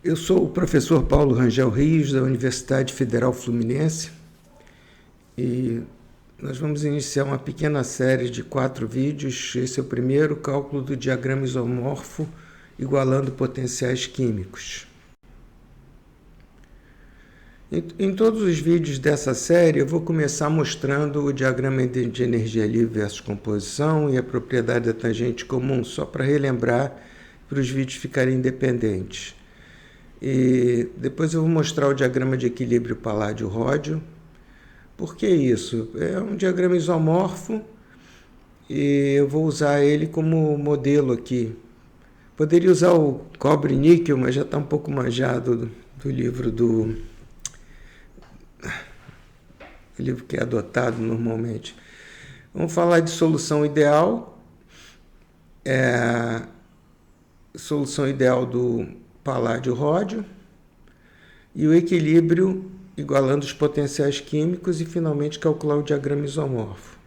Eu sou o professor Paulo Rangel Rios, da Universidade Federal Fluminense, e nós vamos iniciar uma pequena série de 4 vídeos. Esse é o primeiro, cálculo do diagrama isomorfo igualando potenciais químicos. Em todos os vídeos dessa série, eu vou começar mostrando o diagrama de energia livre versus composição e a propriedade da tangente comum, só para relembrar, para os vídeos ficarem independentes. E depois eu vou mostrar o diagrama de equilíbrio paládio-ródio. Por que isso? É um diagrama isomorfo e eu vou usar ele como modelo aqui. Poderia usar o cobre-níquel, mas já está um pouco manjado do livro o livro que é adotado normalmente. Vamos falar de solução ideal. Solução ideal do paládio-ródio e o equilíbrio igualando os potenciais químicos e finalmente calcular o diagrama isomorfo.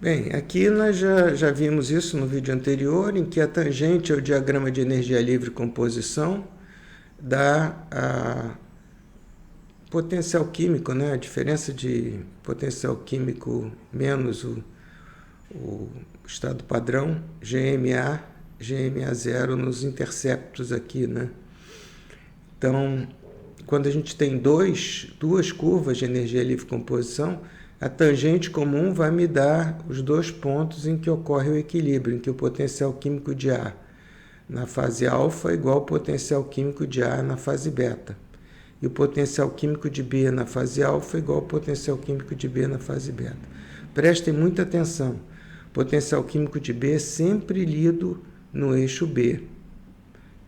Bem, aqui nós já vimos isso no vídeo anterior, em que a tangente é o diagrama de energia livre composição da potencial químico, né? A diferença de potencial químico menos o estado padrão, GMA, GMA0 nos interceptos aqui, né? Então, quando a gente tem duas curvas de energia livre composição, a tangente comum vai me dar os dois pontos em que ocorre o equilíbrio, em que o potencial químico de A na fase alfa é igual ao potencial químico de A na fase beta. E o potencial químico de B na fase alfa é igual ao potencial químico de B na fase beta. Prestem muita atenção. O potencial químico de B é sempre lido no eixo B.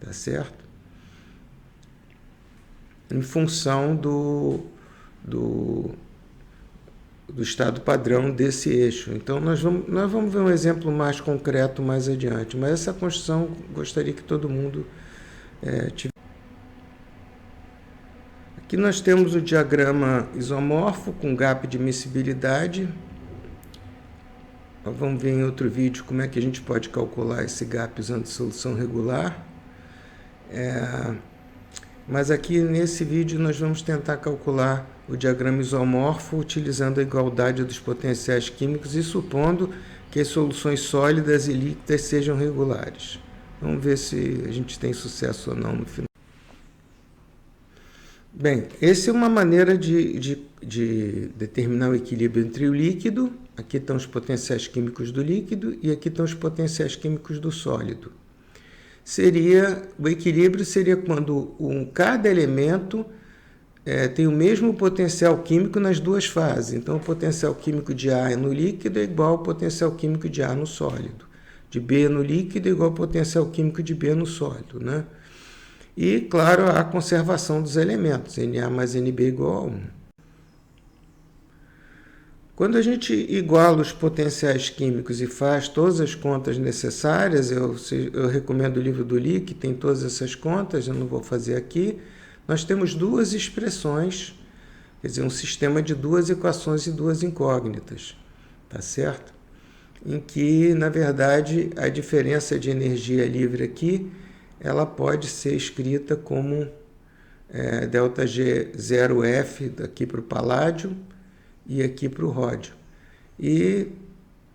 Tá certo? Em função do estado padrão desse eixo. Então, nós vamos ver um exemplo mais concreto mais adiante. Mas essa construção, gostaria que todo mundo tivesse. Aqui nós temos o diagrama isomorfo com gap de miscibilidade. Vamos ver em outro vídeo como é que a gente pode calcular esse gap usando solução regular. Mas aqui nesse vídeo nós vamos tentar calcular o diagrama isomorfo utilizando a igualdade dos potenciais químicos e supondo que as soluções sólidas e líquidas sejam regulares. Vamos ver se a gente tem sucesso ou não no final. Bem, essa é uma maneira de determinar o equilíbrio entre o líquido. Aqui estão os potenciais químicos do líquido e aqui estão os potenciais químicos do sólido. O equilíbrio seria quando cada elemento tem o mesmo potencial químico nas duas fases. Então, o potencial químico de A no líquido é igual ao potencial químico de A no sólido. De B no líquido é igual ao potencial químico de B no sólido, né? E, claro, a conservação dos elementos, Na mais NB igual a 1. Quando a gente iguala os potenciais químicos e faz todas as contas necessárias, eu recomendo o livro do Lee, que tem todas essas contas, eu não vou fazer aqui, nós temos duas expressões, quer dizer, um sistema de duas equações e duas incógnitas, tá certo? Em que, na verdade, a diferença de energia livre aqui, ela pode ser escrita como ΔG0F daqui para o paládio e aqui para o ródio. E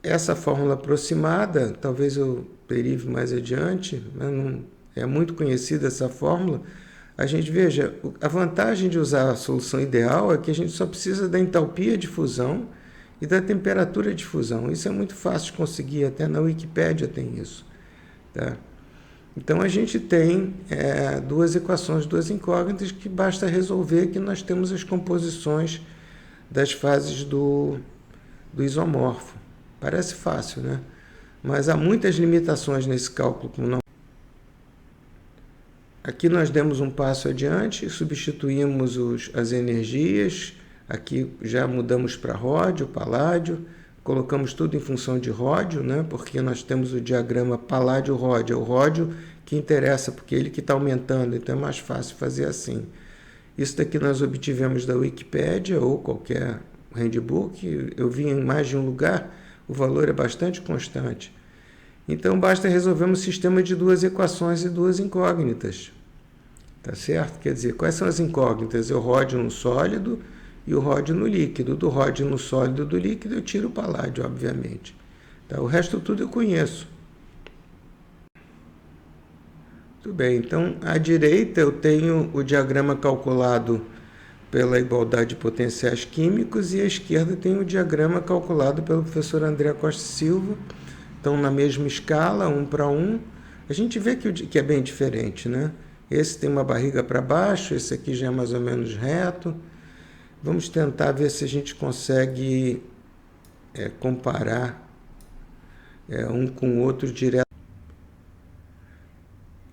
essa fórmula aproximada, talvez eu derive mais adiante, mas não é muito conhecida essa fórmula. A gente veja, a vantagem de usar a solução ideal é que a gente só precisa da entalpia de fusão e da temperatura de fusão. Isso é muito fácil de conseguir, até na Wikipédia tem isso. Tá? Então, a gente tem duas equações, duas incógnitas, que basta resolver que nós temos as composições das fases do isomorfo. Parece fácil, né? Mas há muitas limitações nesse cálculo. Aqui nós demos um passo adiante, substituímos as energias, aqui já mudamos para ródio, paládio, colocamos tudo em função de ródio, né? Porque nós temos o diagrama paládio-ródio, é o ródio que interessa, porque é ele que está aumentando, então é mais fácil fazer assim. Isso daqui nós obtivemos da Wikipédia ou qualquer handbook, eu vi em mais de um lugar, o valor é bastante constante. Então basta resolver um sistema de duas equações e duas incógnitas. Tá certo? Quer dizer, quais são as incógnitas? Eu rodo no sólido e eu rodo no líquido. Do rodo no sólido do líquido eu tiro o paládio, obviamente. Tá? O resto tudo eu conheço. Tudo bem, então à direita eu tenho o diagrama calculado pela igualdade de potenciais químicos e à esquerda tem o diagrama calculado pelo professor André Costa Silva. Então, na mesma escala, 1 para 1, a gente vê que é bem diferente, né? Esse tem uma barriga para baixo, esse aqui já é mais ou menos reto. Vamos tentar ver se a gente consegue comparar um com o outro direto.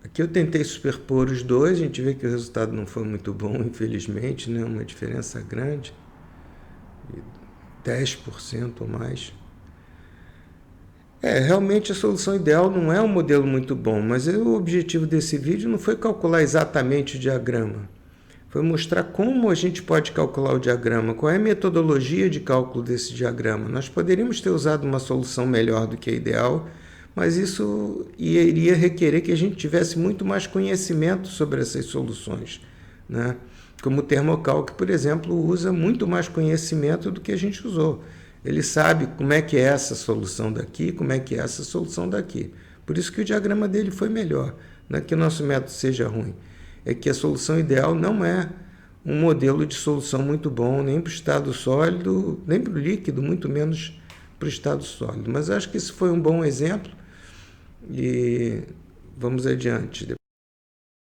Aqui eu tentei superpor os dois, a gente vê que o resultado não foi muito bom, infelizmente, né? Uma diferença grande, 10% ou mais. Realmente a solução ideal não é um modelo muito bom, mas o objetivo desse vídeo não foi calcular exatamente o diagrama. Foi mostrar como a gente pode calcular o diagrama, qual é a metodologia de cálculo desse diagrama. Nós poderíamos ter usado uma solução melhor do que a ideal, mas isso iria requerer que a gente tivesse muito mais conhecimento sobre essas soluções, né? Como o Thermocalc, por exemplo, usa muito mais conhecimento do que a gente usou. Ele sabe como é que é essa solução daqui, como é que é essa solução daqui. Por isso que o diagrama dele foi melhor. Não é que o nosso método seja ruim. É que a solução ideal não é um modelo de solução muito bom, nem para o estado sólido, nem para o líquido, muito menos para o estado sólido. Mas acho que isso foi um bom exemplo e vamos adiante.